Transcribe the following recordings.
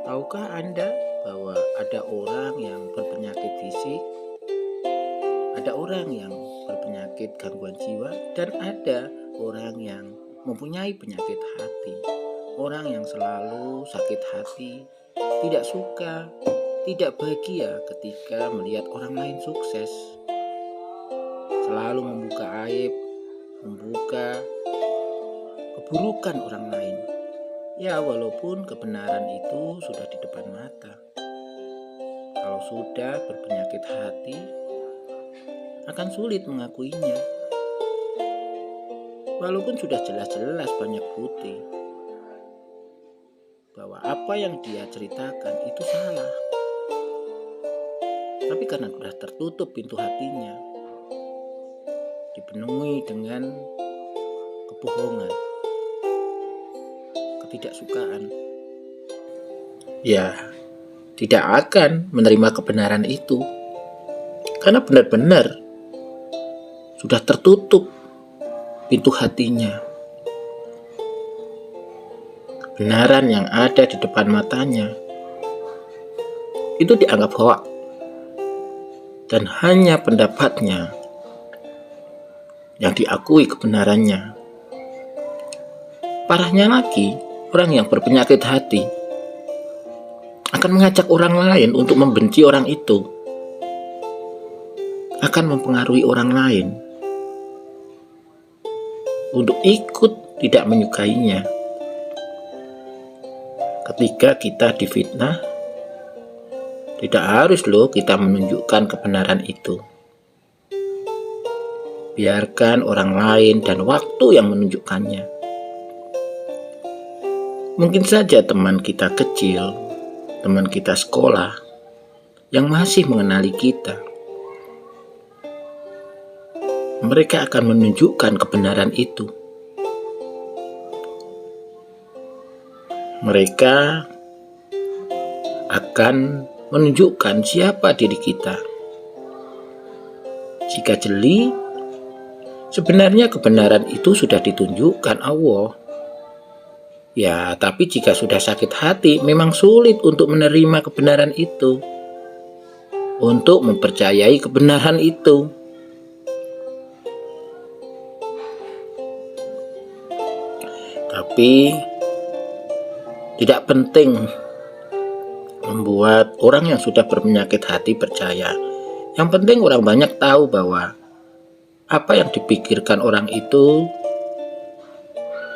Tahukah Anda bahwa ada orang yang berpenyakit fisik, ada orang yang berpenyakit gangguan jiwa, dan ada orang yang mempunyai penyakit hati. Orang yang selalu sakit hati, tidak suka, tidak bahagia ketika melihat orang lain sukses. Selalu membuka aib, membuka keburukan orang lain. Ya, walaupun kebenaran itu sudah di depan mata. Kalau sudah berpenyakit hati, akan sulit mengakuinya. Walaupun sudah jelas-jelas banyak bukti bahwa apa yang dia ceritakan itu salah. Tapi karena sudah tertutup pintu hatinya, dipenuhi dengan kebohongan, ketidaksukaan, ya tidak akan menerima kebenaran itu. Karena benar-benar sudah tertutup pintu hatinya. Kebenaran yang ada di depan matanya itu dianggap hoak, dan hanya pendapatnya yang diakui kebenarannya. Parahnya lagi, orang yang berpenyakit hati akan mengajak orang lain untuk membenci orang itu, akan mempengaruhi orang lain untuk ikut tidak menyukainya. Ketika kita difitnah, tidak harus kita menunjukkan kebenaran itu. Biarkan orang lain dan waktu yang menunjukkannya. Mungkin saja teman kita kecil, teman kita sekolah, yang masih mengenali kita, mereka akan menunjukkan kebenaran itu. Mereka akan menunjukkan siapa diri kita. Jika jeli, sebenarnya kebenaran itu sudah ditunjukkan Allah. Ya, tapi jika sudah sakit hati, memang sulit untuk menerima kebenaran itu, untuk mempercayai kebenaran itu. Tapi tidak penting membuat orang yang sudah berpenyakit hati percaya. Yang penting orang banyak tahu bahwa apa yang dipikirkan orang itu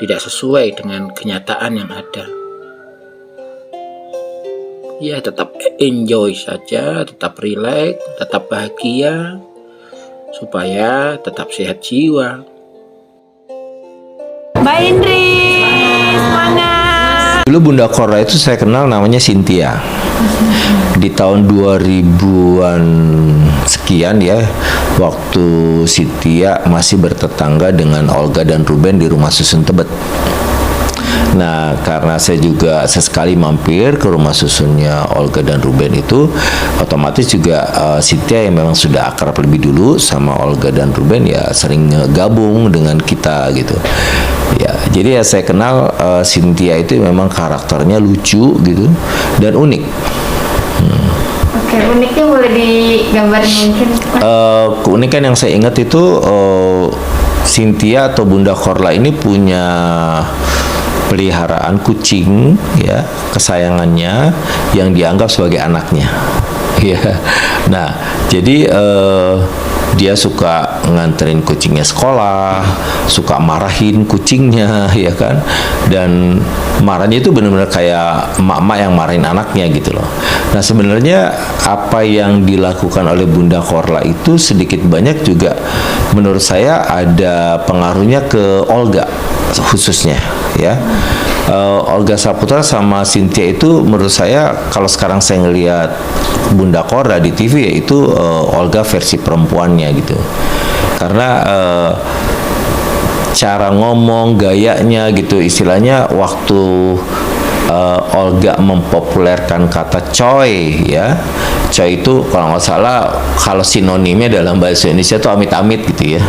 tidak sesuai dengan kenyataan yang ada. Ya, tetap enjoy saja, tetap relax, tetap bahagia, supaya tetap sehat jiwa. Mbak Indri, semangat! Dulu Bunda Korla itu saya kenal namanya Cynthia. Di tahun 2000-an sekian ya, waktu Cynthia masih bertetangga dengan Olga dan Ruben di rumah susun Tebet. Nah, karena saya juga sesekali mampir ke rumah susunnya Olga dan Ruben itu, otomatis juga Cynthia yang memang sudah akrab lebih dulu sama Olga dan Ruben ya sering gabung dengan kita gitu. Ya, jadi ya saya kenal Cynthia itu memang karakternya lucu gitu dan unik. Oke, uniknya boleh digambarin mungkin? Keunikan yang saya ingat itu Cynthia atau Bunda Korla ini punya peliharaan kucing ya, kesayangannya yang dianggap sebagai anaknya. Ya. Nah, jadi dia suka nganterin kucingnya sekolah, suka marahin kucingnya, ya kan? Dan marahnya itu benar-benar kayak emak-emak yang marahin anaknya gitu loh. Nah, sebenarnya apa yang dilakukan oleh Bunda Korla itu sedikit banyak juga menurut saya ada pengaruhnya ke Olga khususnya ya. Olga Saputra sama Cynthia itu menurut saya kalau sekarang saya ngelihat Bunda Korla di TV yaitu Olga versi perempuannya gitu. Karena cara ngomong, gayanya gitu, istilahnya waktu Olga mempopulerkan kata coy ya. Coy itu kalau nggak salah, kalau sinonimnya dalam bahasa Indonesia tuh amit-amit gitu ya.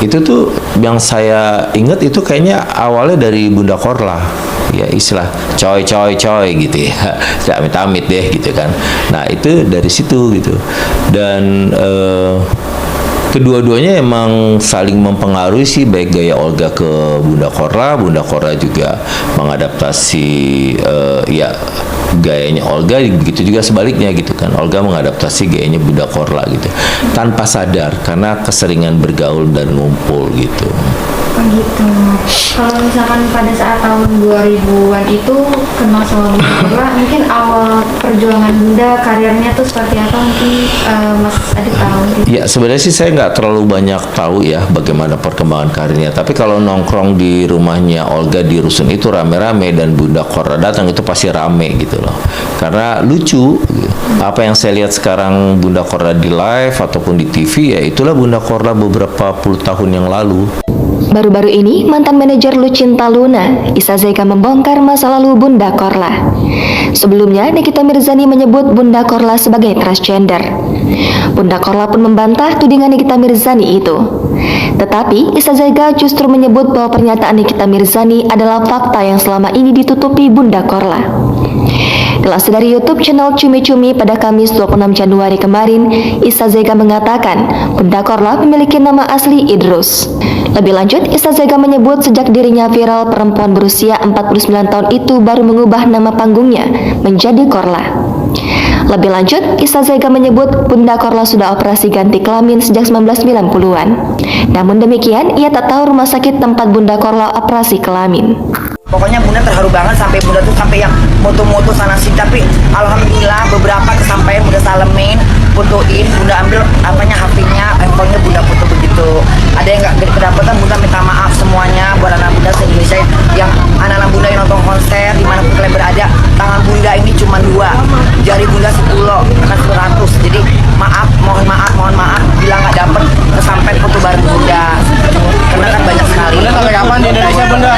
Itu tuh yang saya ingat itu kayaknya awalnya dari Bunda Korla ya, istilah coy gitu ya. Tidak amit-amit deh gitu kan. Nah itu dari situ gitu. Dan kedua-duanya emang saling mempengaruhi sih, baik gaya Olga ke Bunda Korla juga mengadaptasi ya gayanya Olga, begitu juga sebaliknya gitu kan. Olga mengadaptasi gayanya Bunda Korla gitu, tanpa sadar karena keseringan bergaul dan ngumpul gitu. Oh gitu. Kalau misalkan pada saat tahun 2000-an itu kenal sama Bunda Korla, mungkin awal perjuangan Bunda, karirnya tuh seperti apa, mungkin Mas Adit tahu gitu. Ya sebenarnya sih saya nggak terlalu banyak tahu ya bagaimana perkembangan karirnya. Tapi kalau nongkrong di rumahnya Olga di rusun itu rame-rame dan Bunda Korla datang itu pasti rame gitu loh. Karena lucu. Apa yang saya lihat sekarang Bunda Korla di live ataupun di TV ya itulah Bunda Korla beberapa puluh tahun yang lalu. Baru-baru ini, mantan manajer Lucinta Luna, Isa Zeka membongkar masa lalu Bunda Korla. Sebelumnya, Nikita Mirzani menyebut Bunda Korla sebagai transgender. Bunda Korla pun membantah tudingan Nikita Mirzani itu. Tetapi, Isa Zeka justru menyebut bahwa pernyataan Nikita Mirzani adalah fakta yang selama ini ditutupi Bunda Korla. Dilansir dari YouTube channel Cumi Cumi pada Kamis 26 Januari kemarin, Isa Zeka mengatakan Bunda Korla memiliki nama asli Idrus. Lebih lanjut, Isa Zeka menyebut sejak dirinya viral, perempuan berusia 49 tahun itu baru mengubah nama panggungnya menjadi Korla. Lebih lanjut, Isa Zeka menyebut Bunda Korla sudah operasi ganti kelamin sejak 1990-an. Namun demikian, ia tak tahu rumah sakit tempat Bunda Korla operasi kelamin. Pokoknya Bunda terharu banget sampai Bunda tuh sampai yang moto-moto sana sini, tapi alhamdulillah beberapa kesampaian Bunda salemin, fotoin, Bunda ambil apanya HP-nya, handphonenya Bunda foto begitu. Ada yang nggak kedapatan, Bunda minta maaf semuanya buat anak Bunda se-Indonesia yang anak-anak Bunda yang nonton konser dimanapun kalian berada. Tangan Bunda ini cuma 2, jari Bunda 10, bukan 100. Jadi mohon maaf bila nggak dapet kesampaian foto bareng Bunda, karena kan banyak sekali. Bunda sampai kapan di Indonesia Bunda?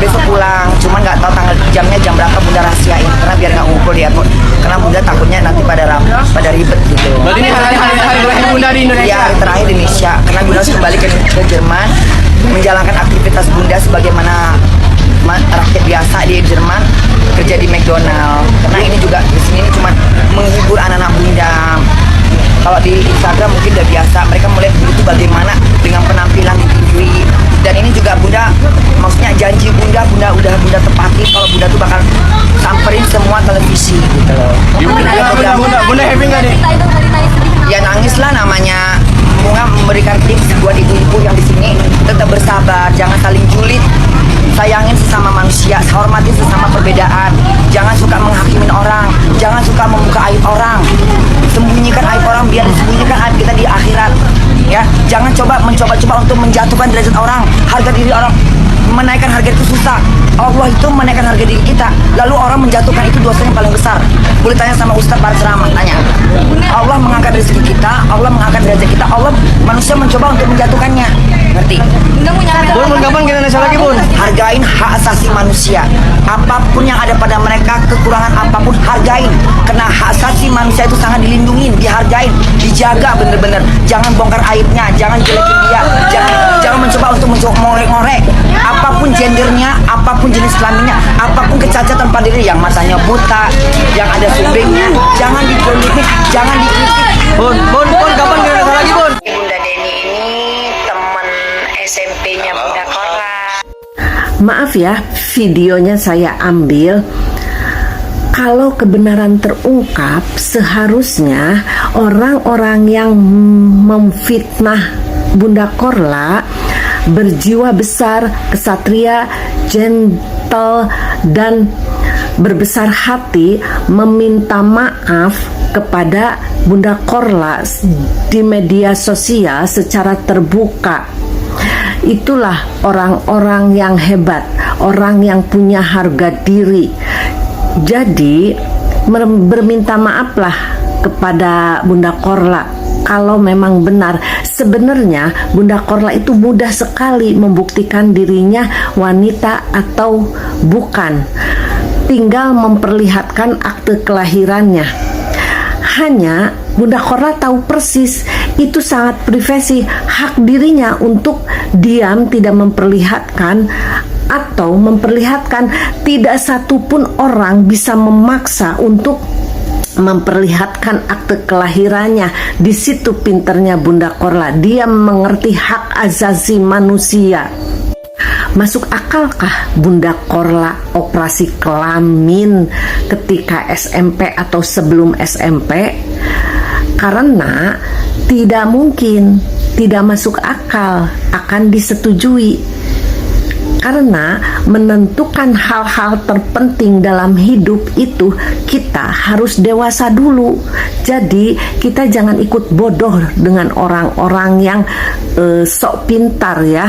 Besok pulang, cuman nggak tahu tanggal jamnya jam berapa Bunda rahasiain karena biar nggak ngumpul di airport, karena Bunda takutnya nanti pada ribet gitu. Berarti ini hari terakhir Bunda di Indonesia? Iya, hari terakhir di Indonesia karena Bunda harus kembali ke Jerman menjalankan aktivitas Bunda sebagaimana rakyat biasa di Jerman, kerja di McDonald. Karena ini juga di sini cuma menghibur anak-anak Bunda. Kalau di Instagram mungkin udah biasa, mereka melihat itu bagaimana dengan penampilan di TV. Dan ini juga Bunda, maksudnya janji Bunda udah Bunda tepati kalau Bunda tuh bakal samperin semua televisi gitu loh. Bunda happy nggak nih? Ya nangis lah namanya. Bunga memberikan tips buat ibu-ibu yang di sini tetap bersabar, jangan saling julid, sayangin sesama manusia, hormati sesama perbedaan, jangan suka menghakimin orang, jangan suka membuka aib orang, sembunyikan aib orang biar disembunyikan aib kita di akhirat. Ya, jangan mencoba untuk menjatuhkan derajat orang, harga diri orang. Menaikkan harga itu susah. Allah itu menaikkan harga diri kita, lalu orang menjatuhkan itu dosanya paling besar. Boleh tanya sama Ustaz para ceramah, tanya. Allah mengangkat rezeki kita, Allah mengangkat derajat kita, Allah manusia mencoba untuk menjatuhkannya. Ngerti? Bun, kapan kita Indonesia lagi Bun? Hargain hak asasi manusia. Apapun yang ada pada mereka, kekurangan apapun hargain. Karena hak asasi manusia itu sangat dilindungi, dihargain, dijaga bener-bener. Jangan bongkar aibnya, jangan jelekin dia, jangan mencoba untuk ngorek-ngorek. Apapun gendernya, apapun jenis kelaminnya, apapun kecacatan pada diri, yang matanya buta, yang ada sumbingnya, jangan dikritik, jangan dikritik. Bun, kapan kita Indonesia lagi Bun? Bunda Deni ini teman SMP-nya Bunda Korla. Maaf ya, videonya saya ambil. Kalau kebenaran terungkap, seharusnya orang-orang yang memfitnah Bunda Korla berjiwa besar, kesatria, gentle, dan berbesar hati meminta maaf kepada Bunda Korla di media sosial secara terbuka. Itulah orang-orang yang hebat, orang yang punya harga diri. Jadi berminta maaflah kepada Bunda Korla. Kalau memang benar, sebenarnya Bunda Korla itu mudah sekali membuktikan dirinya wanita atau bukan. tinggal memperlihatkan akte kelahirannya. Hanya Bunda Korla tahu persis itu sangat privasi, hak dirinya untuk diam tidak memperlihatkan atau memperlihatkan. Tidak satupun orang bisa memaksa untuk memperlihatkan akte kelahirannya. Di situ pinternya Bunda Korla, dia mengerti hak asasi manusia. Masuk akalkah Bunda Korla operasi kelamin ketika SMP atau sebelum SMP? Karena tidak mungkin, tidak masuk akal akan disetujui. Karena menentukan hal-hal terpenting dalam hidup itu kita harus dewasa dulu. Jadi kita jangan ikut bodoh dengan orang-orang yang sok pintar ya.